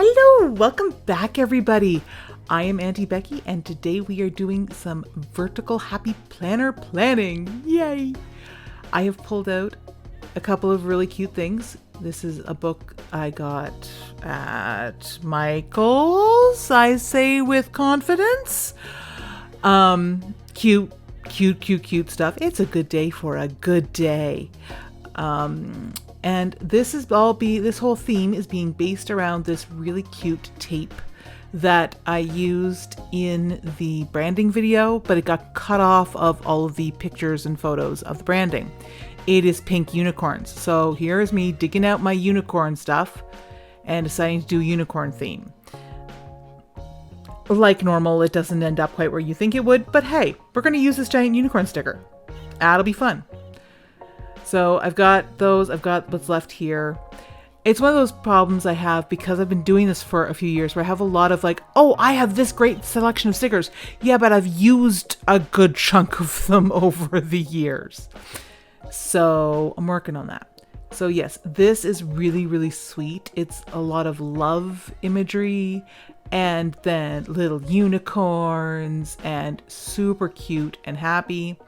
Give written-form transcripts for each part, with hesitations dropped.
Hello, welcome back everybody. I am Auntie Becky and today we are doing some vertical happy planner planning. Yay! I have pulled out a couple of really cute things. This is a book I got at Michael's, I say with confidence. Cute stuff. It's a good day for a good day. And this whole theme is being based around this really cute tape that I used in the branding video, but it got cut off of all of the pictures and photos of the branding. It is pink unicorns. So here is me digging out my unicorn stuff and deciding to do a unicorn theme. Like normal, it doesn't end up quite where you think it would, but hey, we're going to use this giant unicorn sticker. That'll be fun. So I've got those, I've got what's left here. It's one of those problems I have because I've been doing this for a few years where I have a lot of like, oh, I have this great selection of stickers. Yeah, but I've used a good chunk of them over the years. So I'm working on that. So yes, this is really, really sweet. It's a lot of love imagery and then little unicorns and super cute and happy.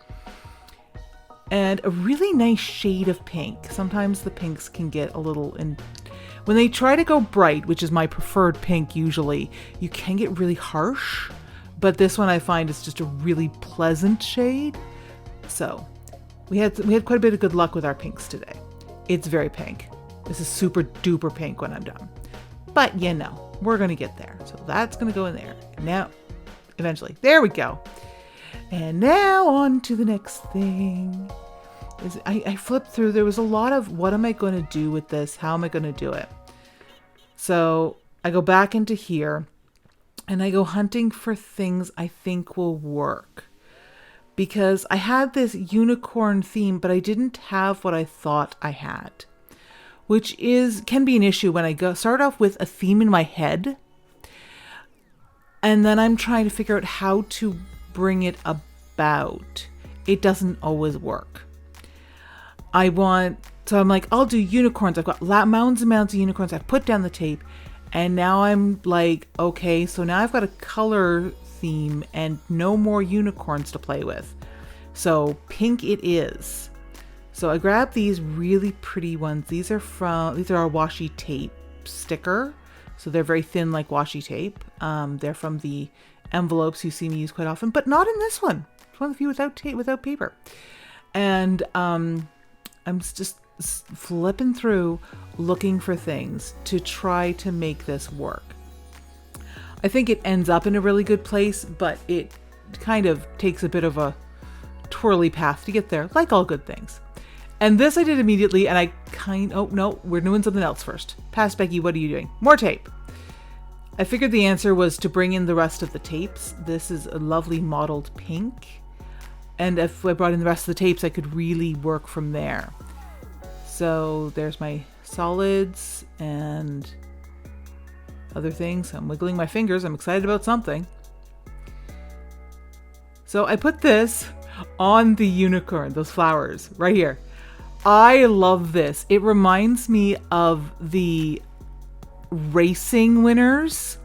And a really nice shade of pink. Sometimes the pinks can get a little when they try to go bright, which is my preferred pink usually, you can get really harsh. But this one I find is just a really pleasant shade. So we had quite a bit of good luck with our pinks today. It's very pink. This is super duper pink when I'm done. But you know, we're gonna get there. So that's gonna go in there. Now, eventually. There we go. And now on to the next thing. I flipped through. There was a lot of what am I going to do with this? How am I going to do it? So I go back into here and I go hunting for things I think will work. Because I had this unicorn theme, but I didn't have what I thought I had. Which can be an issue when I start off with a theme in my head. And then I'm trying to figure out how to bring it about. It doesn't always work. So I'm like, I'll do unicorns. I've got mounds and mounds of unicorns. I've put down the tape and now I'm like, okay, so now I've got a color theme and no more unicorns to play with. So pink it is. So I grabbed these really pretty ones. These are our washi tape sticker. So they're very thin like washi tape. They're from the envelopes you see me use quite often, but not in this one. It's one of the few without paper. And I'm just flipping through looking for things to try to make this work. I think it ends up in a really good place, but it kind of takes a bit of a twirly path to get there, like all good things. And this I did immediately, and oh no, we're doing something else first. Pass Becky, what are you doing? More tape. I figured the answer was to bring in the rest of the tapes. This is a lovely mottled pink. And if I brought in the rest of the tapes, I could really work from there. So there's my solids and other things. I'm wiggling my fingers. I'm excited about something. So I put this on the unicorn, those flowers right here. I love this. It reminds me of the racing winners.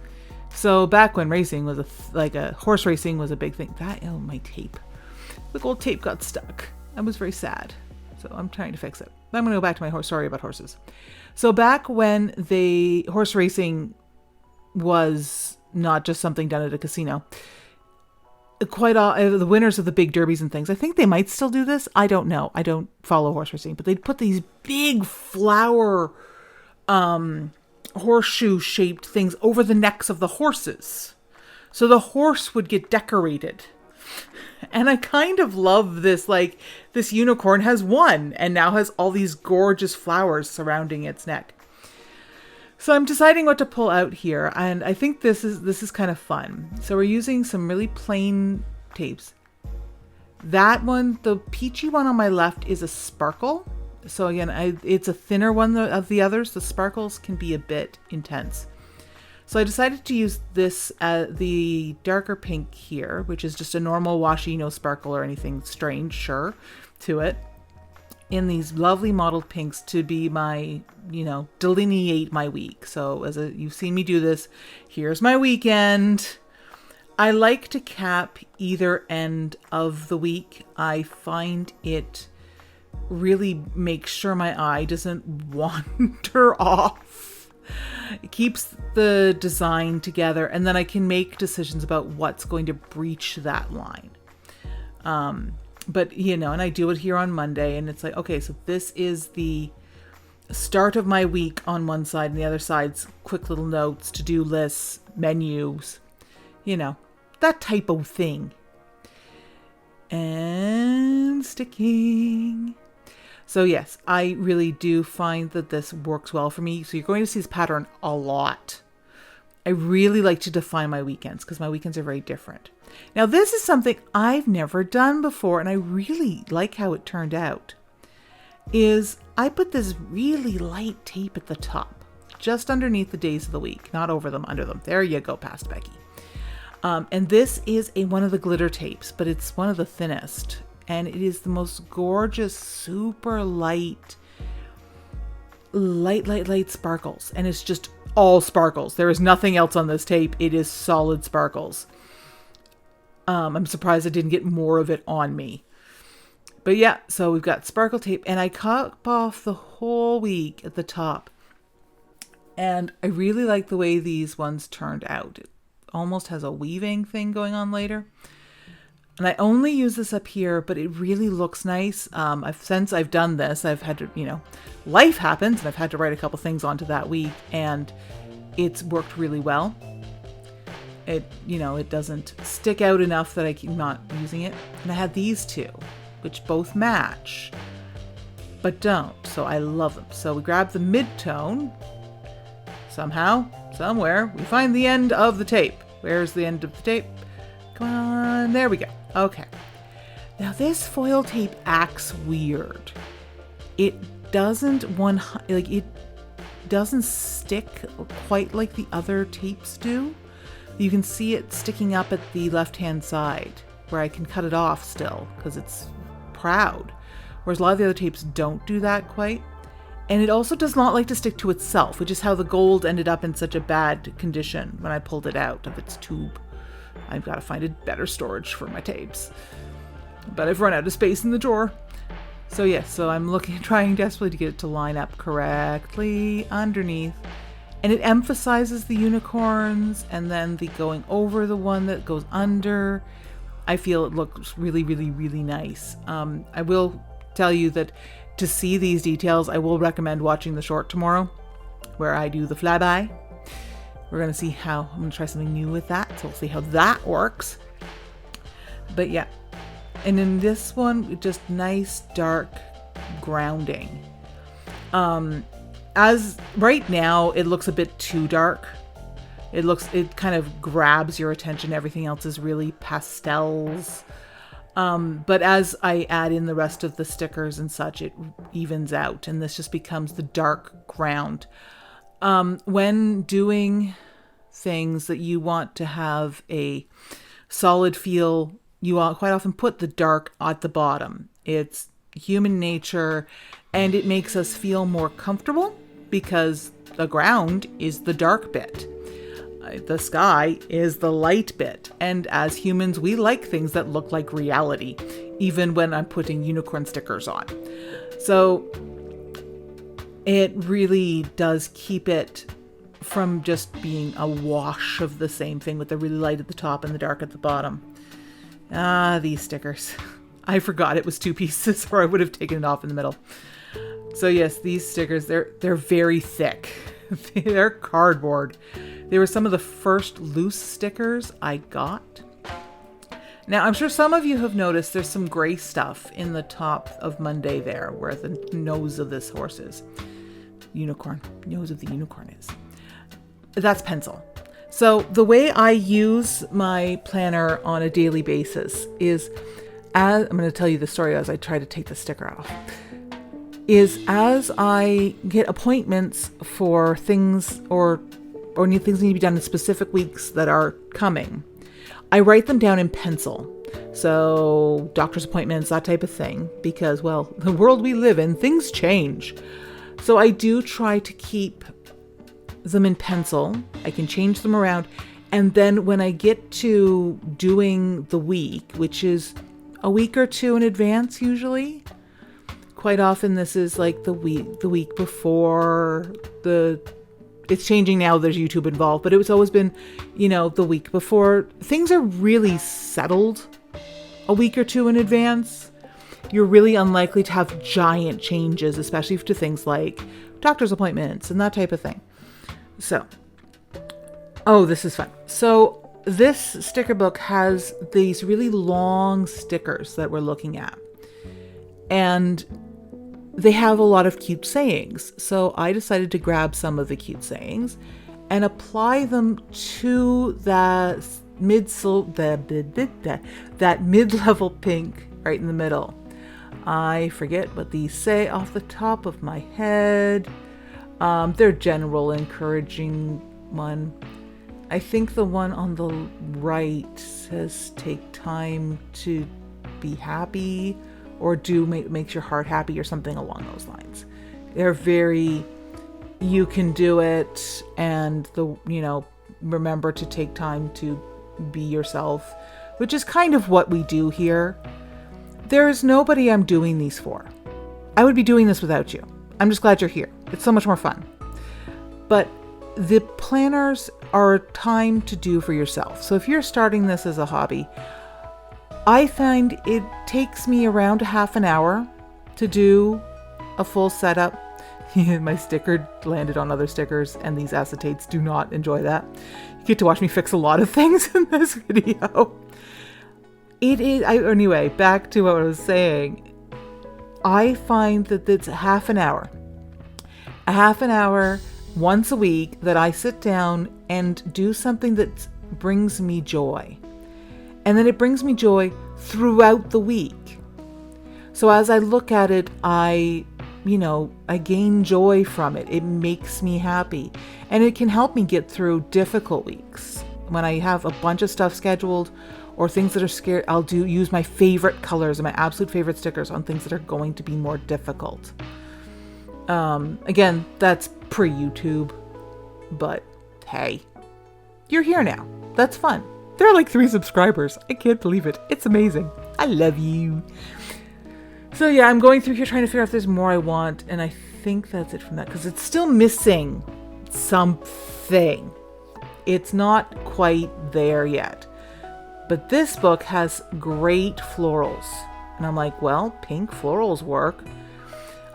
So back when racing was a horse racing was a big thing. My tape. The old tape got stuck. I was very sad. So I'm trying to fix it. I'm going to go back to my story about horses. So back when horse racing was not just something done at a casino, the winners of the big derbies and things, I think they might still do this. I don't know. I don't follow horse racing, but they'd put these big flower horseshoe shaped things over the necks of the horses. So the horse would get decorated. And I kind of love this, like this unicorn has won and now has all these gorgeous flowers surrounding its neck. So I'm deciding what to pull out here, and I think this is kind of fun. So we're using some really plain tapes. That one, the peachy one on my left, is a sparkle. So again, it's a thinner one of the others. The sparkles can be a bit intense. So I decided to use this, the darker pink here, which is just a normal washi, no sparkle or anything strange, to it. in these lovely mottled pinks to be my, delineate my week. So you've seen me do this. Here's my weekend. I like to cap either end of the week. I find it really makes sure my eye doesn't wander off. It keeps the design together, and then I can make decisions about what's going to breach that line. But, and I do it here on Monday, and it's like, okay, so this is the start of my week on one side, and the other side's quick little notes, to-do lists, menus, that type of thing. And sticking. So yes, I really do find that this works well for me. So you're going to see this pattern a lot. I really like to define my weekends because my weekends are very different. Now this is something I've never done before, and I really like how it turned out. Is I put this really light tape at the top, just underneath the days of the week, not over them, under them. There you go, past Becky. And this is one of the glitter tapes, but it's one of the thinnest. And it is the most gorgeous, super light sparkles. And it's just all sparkles. There is nothing else on this tape. It is solid sparkles. I'm surprised I didn't get more of it on me. But yeah, so we've got sparkle tape. And I cut off the whole week at the top. And I really like the way these ones turned out. It almost has a weaving thing going on later. And I only use this up here, but it really looks nice. Since I've done this, I've had to, life happens, and I've had to write a couple things onto that week, and it's worked really well. It doesn't stick out enough that I'm not using it. And I had these two, which both match, but don't. So I love them. So we grab the mid-tone. Somehow, somewhere, we find the end of the tape. Where's the end of the tape? Come on, there we go. Okay. Now this foil tape acts weird. It doesn't stick quite like the other tapes do. You can see it sticking up at the left-hand side where I can cut it off still because it's proud. Whereas a lot of the other tapes don't do that quite. And it also does not like to stick to itself, which is how the gold ended up in such a bad condition when I pulled it out of its tube. I've got to find a better storage for my tapes. But I've run out of space in the drawer. So yes, so I'm trying desperately to get it to line up correctly underneath. And it emphasizes the unicorns and then the going over the one that goes under. I feel it looks really, really, really nice. I will tell you that to see these details, I will recommend watching the short tomorrow where I do the flyby. We're going to see I'm going to try something new with that. So we'll see how that works. But yeah. And in this one, just nice dark grounding. As right now, it looks a bit too dark. It kind of grabs your attention. Everything else is really pastels. But as I add in the rest of the stickers and such, it evens out, and this just becomes the dark ground. When doing things that you want to have a solid feel, you quite often put the dark at the bottom. It's human nature, and it makes us feel more comfortable because the ground is the dark bit. The sky is the light bit. And as humans, we like things that look like reality, even when I'm putting unicorn stickers on. So it really does keep it from just being a wash of the same thing with the really light at the top and the dark at the bottom. These stickers. I forgot it was 2 pieces, or I would have taken it off in the middle. So yes, these stickers, they're very thick. They're cardboard. They were some of the first loose stickers I got. Now, I'm sure some of you have noticed there's some gray stuff in the top of Monday there, where the nose of this horse is. Unicorn. Nose of the unicorn is. That's pencil. So the way I use my planner on a daily basis is, I'm going to tell you the story as I try to take the sticker off, is as I get appointments for things or things need to be done in specific weeks that are coming, I write them down in pencil. So doctor's appointments, that type of thing, because, well, the world we live in, things change. So I do try to keep them in pencil. I can change them around. And then when I get to doing the week, which is a week or two in advance usually, quite often this is like the week before it's changing now, there's YouTube involved, but it's always been, the week before. Things are really settled a week or two in advance. You're really unlikely to have giant changes, especially to things like doctor's appointments and that type of thing. So, this is fun. So this sticker book has these really long stickers that we're looking at. And they have a lot of cute sayings. So I decided to grab some of the cute sayings and apply them to that mid-level pink right in the middle. I forget what these say off the top of my head. They're general encouraging one. I think the one on the right says take time to be happy, or makes your heart happy, or something along those lines. They're very, you can do it, and remember to take time to be yourself, which is kind of what we do here. There is nobody I'm doing these for. I would be doing this without you. I'm just glad you're here. It's so much more fun. But the planners are a time to do for yourself. So if you're starting this as a hobby, I find it takes me around a half an hour to do a full setup. My sticker landed on other stickers, and these acetates do not enjoy that. You get to watch me fix a lot of things in this video. Anyway, back to what I was saying. I find that it's a half an hour once a week that I sit down and do something that brings me joy. And then it brings me joy throughout the week. So as I look at it, I gain joy from it. It makes me happy. And it can help me get through difficult weeks. When I have a bunch of stuff scheduled or things that are scared, I'll use my favorite colors and my absolute favorite stickers on things that are going to be more difficult. Again, that's pre-YouTube, but hey, you're here now. That's fun. There are like 3 subscribers. I can't believe it. It's amazing. I love you. So yeah, I'm going through here trying to figure out if there's more I want, and I think that's it from that, because it's still missing something. It's not quite there yet. But this book has great florals. And I'm like, well, pink florals work.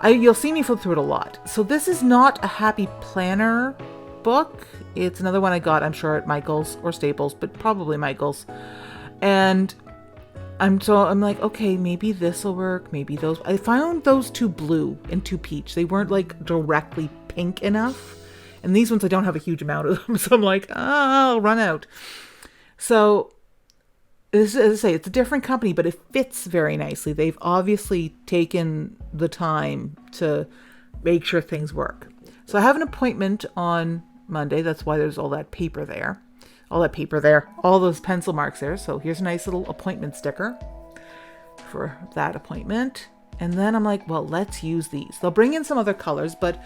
You'll see me flip through it a lot. So this is not a happy planner book. It's another one I got, I'm sure, at Michael's or Staples, but probably Michael's. And I'm like, okay, maybe this will work. Maybe those. I found those 2 blue and 2 peach. They weren't like directly pink enough. And these ones, I don't have a huge amount of them. So I'm like, I'll run out. So this, as I say, it's a different company, but it fits very nicely. They've obviously taken the time to make sure things work. So I have an appointment on Monday. That's why there's all that paper there. All those pencil marks there. So here's a nice little appointment sticker for that appointment. And then I'm like, well, let's use these. They'll bring in some other colors, but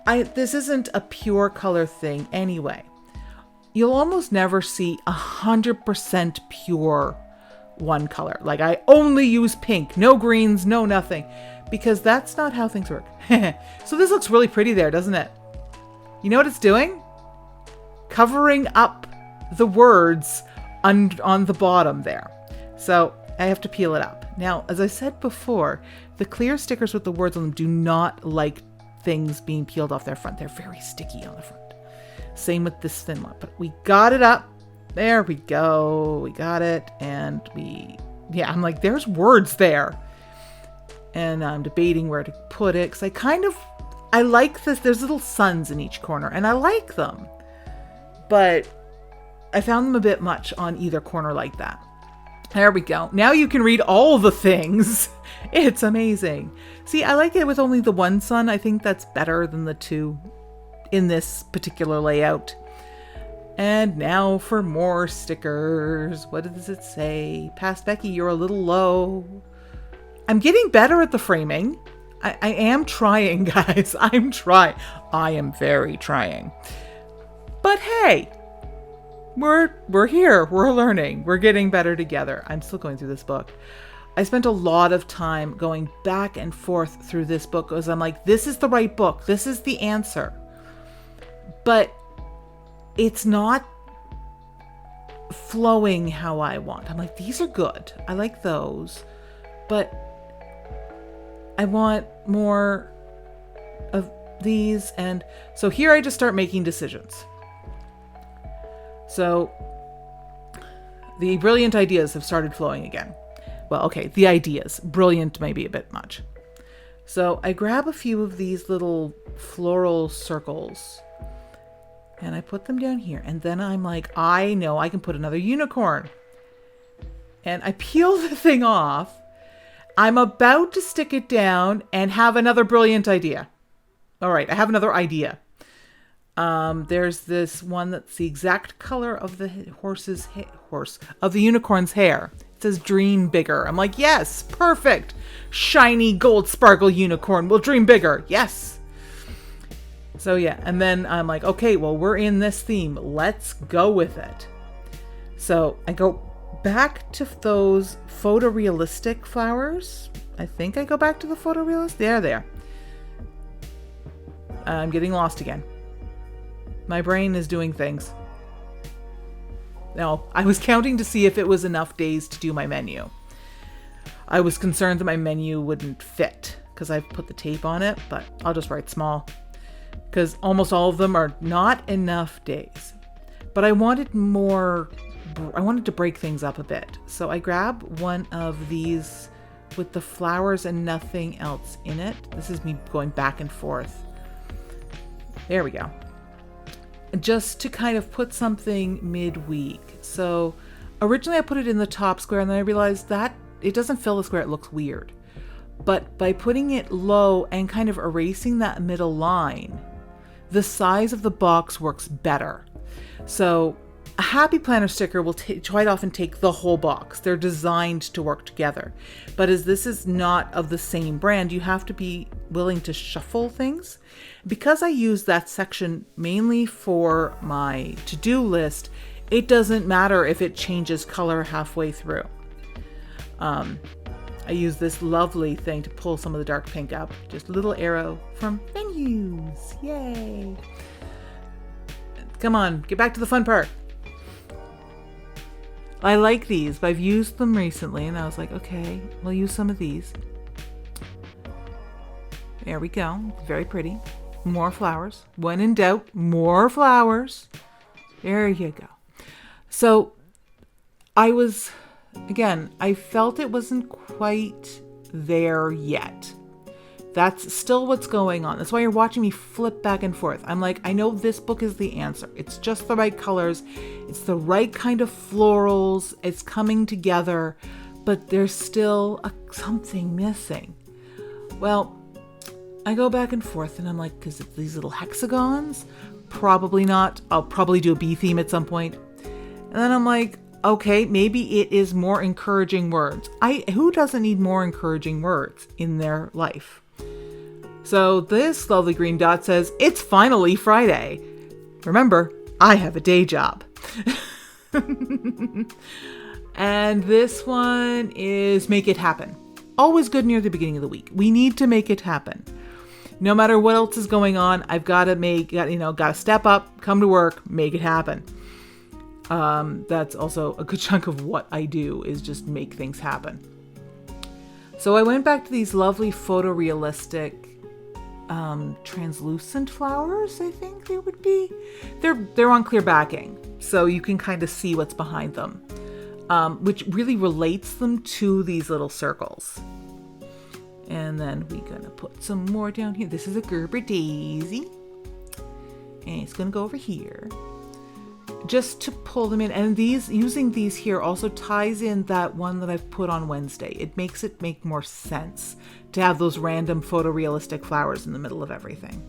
this isn't a pure color thing anyway. You'll almost never see 100% pure one color. Like, I only use pink, no greens, no nothing, because that's not how things work. So this looks really pretty there, doesn't it? You know what it's doing? Covering up the words on the bottom there. So I have to peel it up. Now, as I said before, the clear stickers with the words on them do not like things being peeled off their front. They're very sticky on the front. Same with this thin one, but we got it up. There we go. We got it. And I'm like, there's words there. And I'm debating where to put it, because I like this. There's little suns in each corner, and I like them. But I found them a bit much on either corner like that. There we go. Now you can read all the things. It's amazing. See, I like it with only the one sun. I think that's better than the 2 in this particular layout. And now for more stickers. What does it say? Past Becky, you're a little low. I'm getting better at the framing. I am trying, guys. I'm trying. I am very trying. But hey, we're here. We're learning. We're getting better together. I'm still going through this book. I spent a lot of time going back and forth through this book because I'm like, this is the right book. This is the answer. But it's not flowing how I want. I'm like, these are good. I like those. But I want more of these. And so here I just start making decisions. So the brilliant ideas have started flowing again. Well, okay, the ideas. Brilliant may be a bit much. So I grab a few of these little floral circles and I put them down here. And then I'm like, I know I can put another unicorn. And I peel the thing off. I'm about to stick it down and have another brilliant idea. All right, I have another idea. There's this one that's the exact color of the of the unicorn's hair. It says dream bigger. I'm like, yes, perfect. Shiny gold sparkle unicorn will dream bigger. Yes. So yeah, and then I'm like, okay, well, we're in this theme. Let's go with it. So I go back to those photorealistic flowers. I think I go back to the photorealist. There they are. I'm getting lost again. My brain is doing things. No, I was counting to see if it was enough days to do my menu. I was concerned that my menu wouldn't fit because I've put the tape on it, but I'll just write small because almost all of them are not enough days. But I wanted more. I wanted to break things up a bit. So I grab one of these with the flowers and nothing else in it. This is me going back and forth. There we go. Just to kind of put something midweek. So originally I put it in the top square and then I realized that it doesn't fill the square. It looks weird. But by putting it low and kind of erasing that middle line, the size of the box works better. So a Happy Planner sticker will quite often take the whole box. They're designed to work together. But as this is not of the same brand, you have to be willing to shuffle things. Because I use that section mainly for my to-do list, it doesn't matter if it changes color halfway through. I use this lovely thing to pull some of the dark pink up. Just a little arrow from menus. Yay! Come on, get back to the fun part. I like these, but I've used them recently and I was like, okay, we'll use some of these. There we go. Very pretty. More flowers. When in doubt, more flowers. There you go. So I felt it wasn't quite there yet. That's still what's going on. That's why you're watching me flip back and forth. I'm like, I know this book is the answer. It's just the right colors. It's the right kind of florals. It's coming together, but there's still something missing. Well, I go back and forth and I'm like, because it's these little hexagons? Probably not. I'll probably do a bee theme at some point. And then I'm like, okay, maybe it is more encouraging words. Who doesn't need more encouraging words in their life? So this lovely green dot says, it's finally Friday. Remember, I have a day job. And this one is make it happen. Always good near the beginning of the week. We need to make it happen. No matter what else is going on, I've got to step up, come to work, make it happen. That's also a good chunk of what I do is just make things happen. So I went back to these lovely photorealistic translucent flowers, I think they would be. They're on clear backing, so you can kind of see what's behind them, which really relates them to these little circles. And then we're gonna put some more down here. This is a Gerber daisy, and it's gonna go over here just to pull them in. And using these here also ties in that one that I've put on Wednesday. It makes it make more sense to have those random photorealistic flowers in the middle of everything.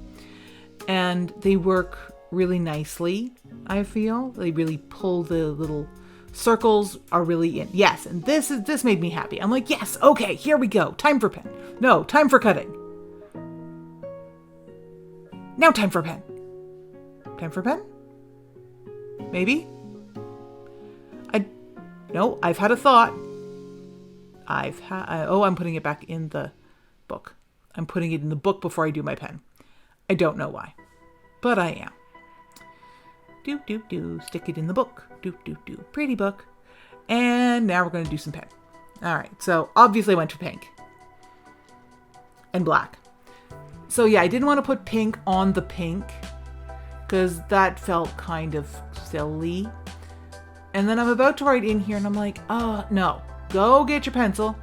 And they work really nicely, I feel. They really pull the little circles are really in. Yes, and this made me happy. I'm like, yes, okay, here we go. Time for pen. No, time for cutting. Now time for pen. Time for pen? Maybe? No, I've had a thought. I'm putting it back in the book. I'm putting it in the book before I do my pen. I don't know why, but I am. Stick it in the book. Pretty book. And now we're going to do some pen. All right, so obviously I went to pink and black. So yeah, I didn't want to put pink on the pink because that felt kind of silly. And then I'm about to write in here and I'm like, oh, no, go get your pencil.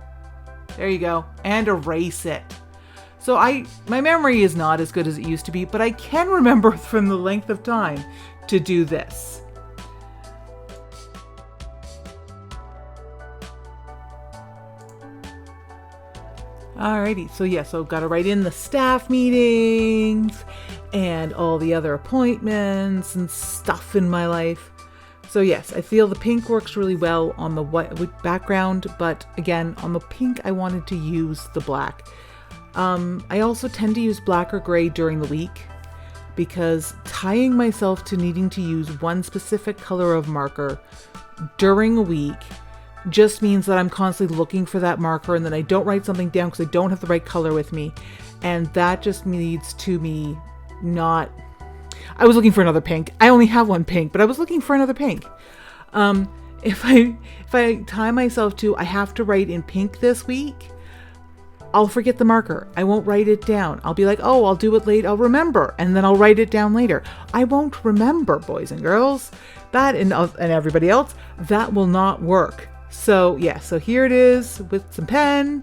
There you go. And erase it. So my memory is not as good as it used to be, but I can remember from the length of time to do this. Alrighty, so got to write in the staff meetings and all the other appointments and stuff in my life. So yes, I feel the pink works really well on the white background, but again, on the pink, I wanted to use the black. I also tend to use black or gray during the week because tying myself to needing to use one specific color of marker during a week just means that I'm constantly looking for that marker and then I don't write something down because I don't have the right color with me. And that just leads to me not... I was looking for another pink. I only have one pink, but I was looking for another pink. If I tie myself to, I have to write in pink this week, I'll forget the marker. I won't write it down. I'll be like, oh, I'll do it late. I'll remember. And then I'll write it down later. I won't remember, boys and girls. That and everybody else, that will not work. So yeah, so here it is with some pen.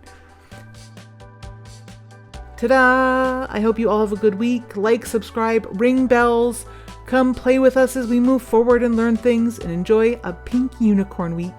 Ta-da! I hope you all have a good week. Like, subscribe, ring bells. Come play with us as we move forward and learn things and enjoy a pink unicorn week.